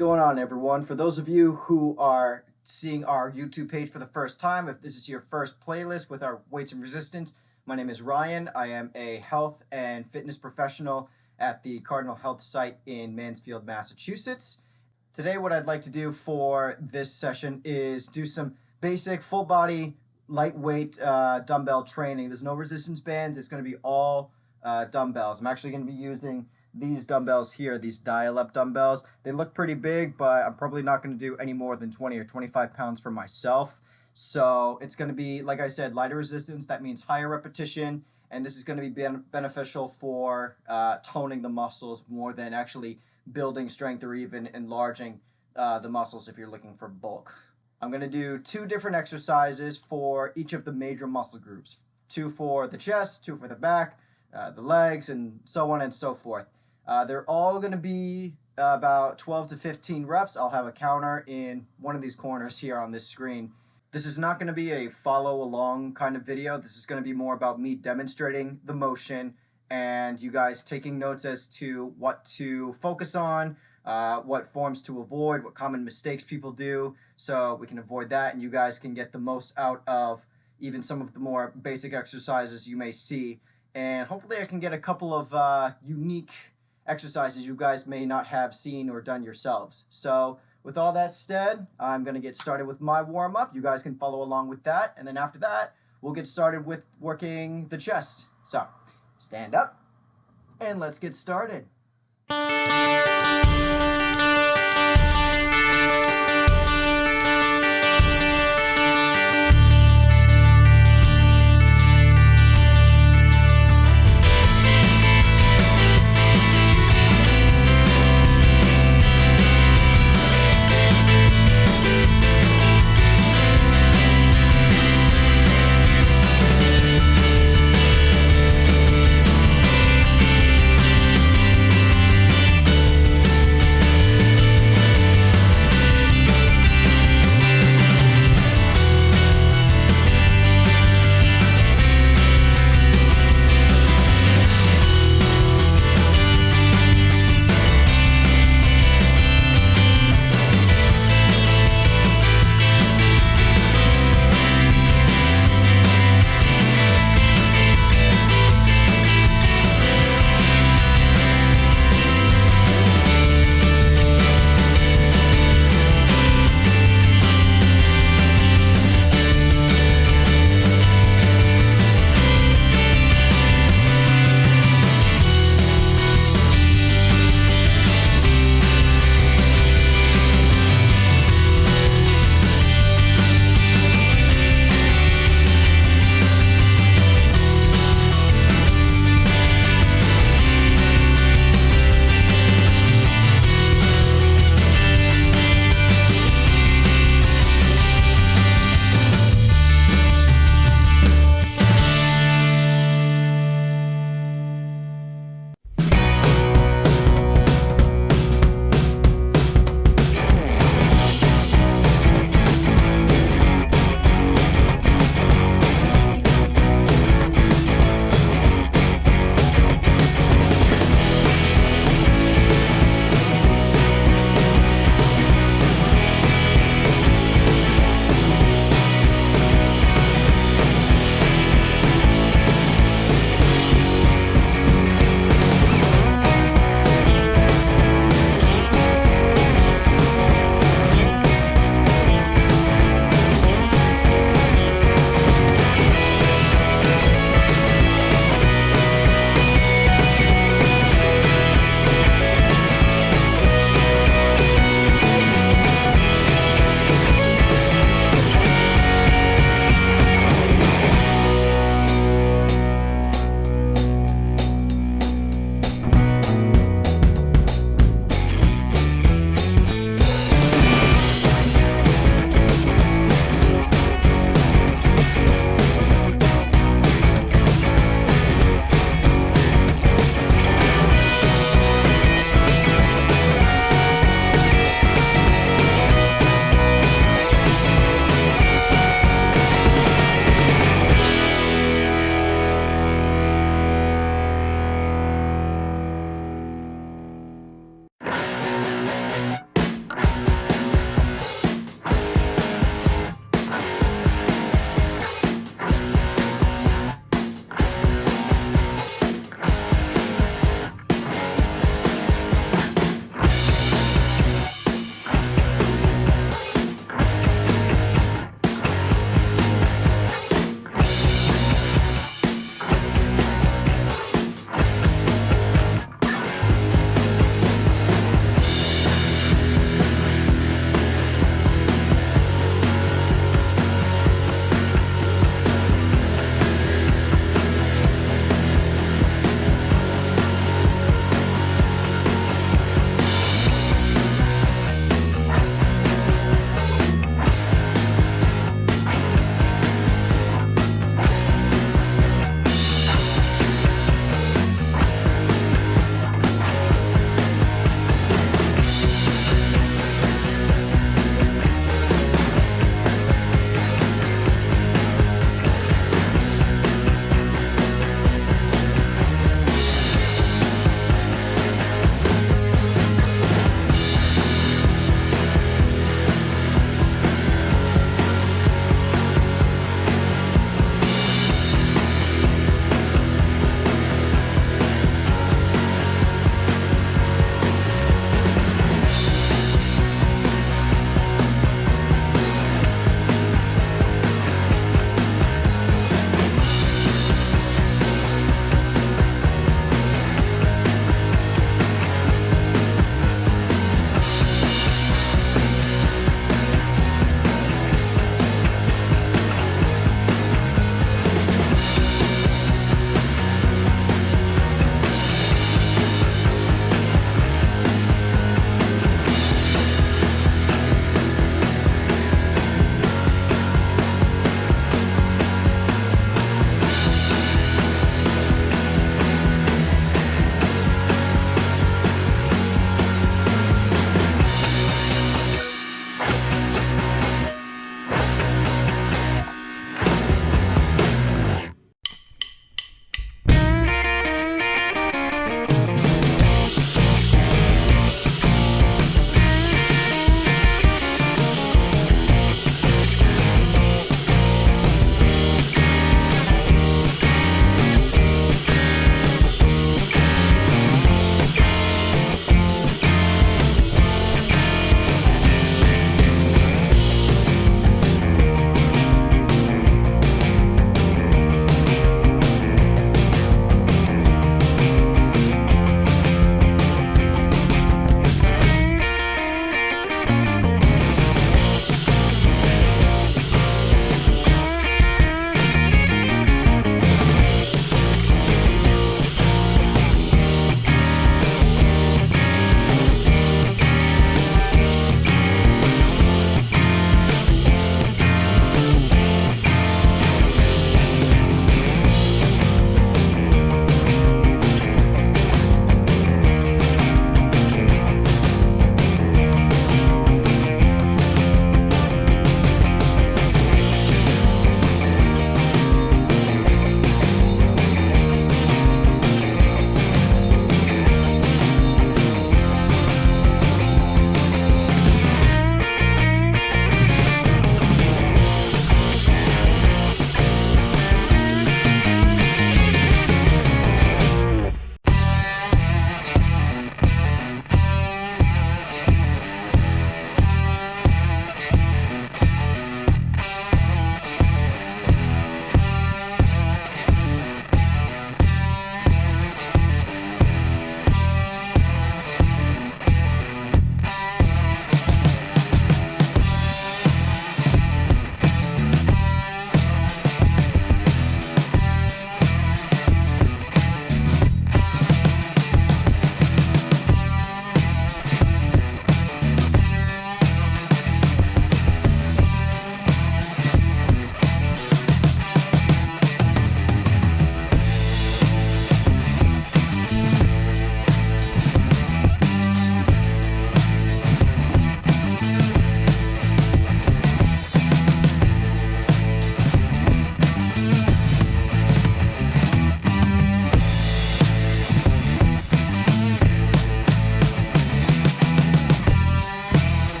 going on, everyone? For those of you who are seeing our YouTube page for the first time, if this is your first playlist with our weights and resistance, my name is Ryan. I am a health and fitness professional at the Cardinal Health site in Mansfield, Massachusetts. Today, what I'd like to do for this session is do some basic full body lightweight dumbbell training. There's no resistance bands. It's going to be all dumbbells. I'm actually going to be using these dumbbells here, these dial-up dumbbells. They look pretty big, but I'm probably not going to do any more than 20 or 25 pounds for myself. So it's going to be, like I said, lighter resistance. That means higher repetition, and this is going to be beneficial for toning the muscles more than actually building strength or even enlarging the muscles if you're looking for bulk. I'm going to do 2 different exercises for each of the major muscle groups. 2 for the chest, 2 for the back, the legs, and so on and so forth. They're all going to be about 12 to 15 reps. I'll have a counter in one of these corners here on this screen. This is not going to be a follow along kind of video. This is going to be more about me demonstrating the motion and you guys taking notes as to what to focus on, what forms to avoid, what common mistakes people do, so we can avoid that and you guys can get the most out of even some of the more basic exercises you may see. And hopefully I can get a couple of unique exercises you guys may not have seen or done yourselves. So with all that said, I'm going to get started with my warm-up. You guys can follow along with that. And then after that, we'll get started with working the chest. So stand up and let's get started.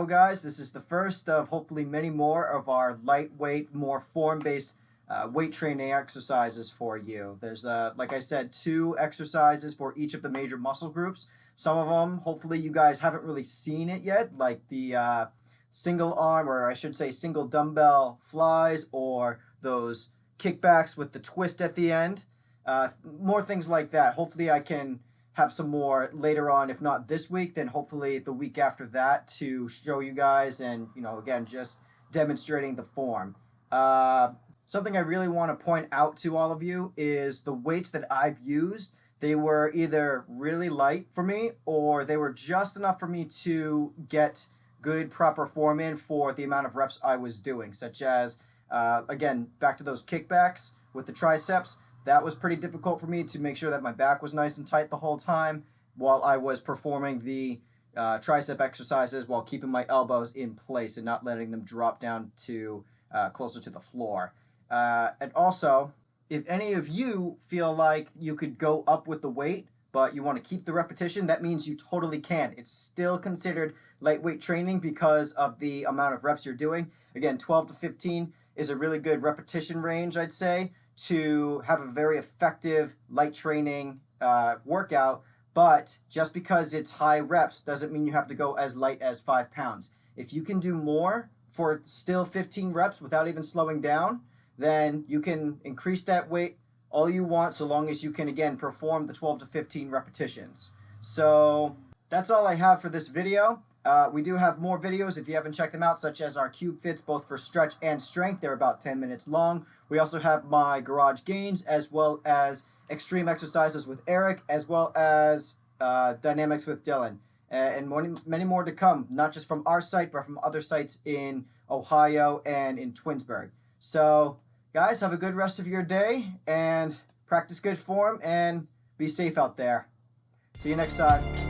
guys. This is the first of hopefully many more of our lightweight, more form-based weight training exercises for you. There's, like I said, 2 exercises for each of the major muscle groups. Some of them, hopefully you guys haven't really seen it yet, like the single arm, or I should say single dumbbell flies, or those kickbacks with the twist at the end. More things like that. Hopefully I can have some more later on, if not this week, then hopefully the week after that, to show you guys, and again, just demonstrating the form. Something I really want to point out to all of you is the weights that I've used. They were either really light for me, or they were just enough for me to get good proper form in for the amount of reps I was doing, such as again, back to those kickbacks with the triceps. That was pretty difficult for me to make sure that my back was nice and tight the whole time while I was performing the tricep exercises, while keeping my elbows in place and not letting them drop down to closer to the floor. And also, if any of you feel like you could go up with the weight, but you want to keep the repetition, that means you totally can. It's still considered lightweight training because of the amount of reps you're doing. Again, 12 to 15 is a really good repetition range, I'd say, to have a very effective light training workout. But just because it's high reps doesn't mean you have to go as light as 5 pounds. If you can do more for still 15 reps without even slowing down, then you can increase that weight all you want, so long as you can, again, perform the 12 to 15 repetitions. So that's all I have for this video. We do have more videos if you haven't checked them out, such as our cube fits, both for stretch and strength. They're about 10 minutes long. We also have my garage gains, as well as extreme exercises with Eric, as well as dynamics with Dylan. And many more to come, not just from our site, but from other sites in Ohio and in Twinsburg. So, guys, have a good rest of your day, and practice good form, and be safe out there. See you next time.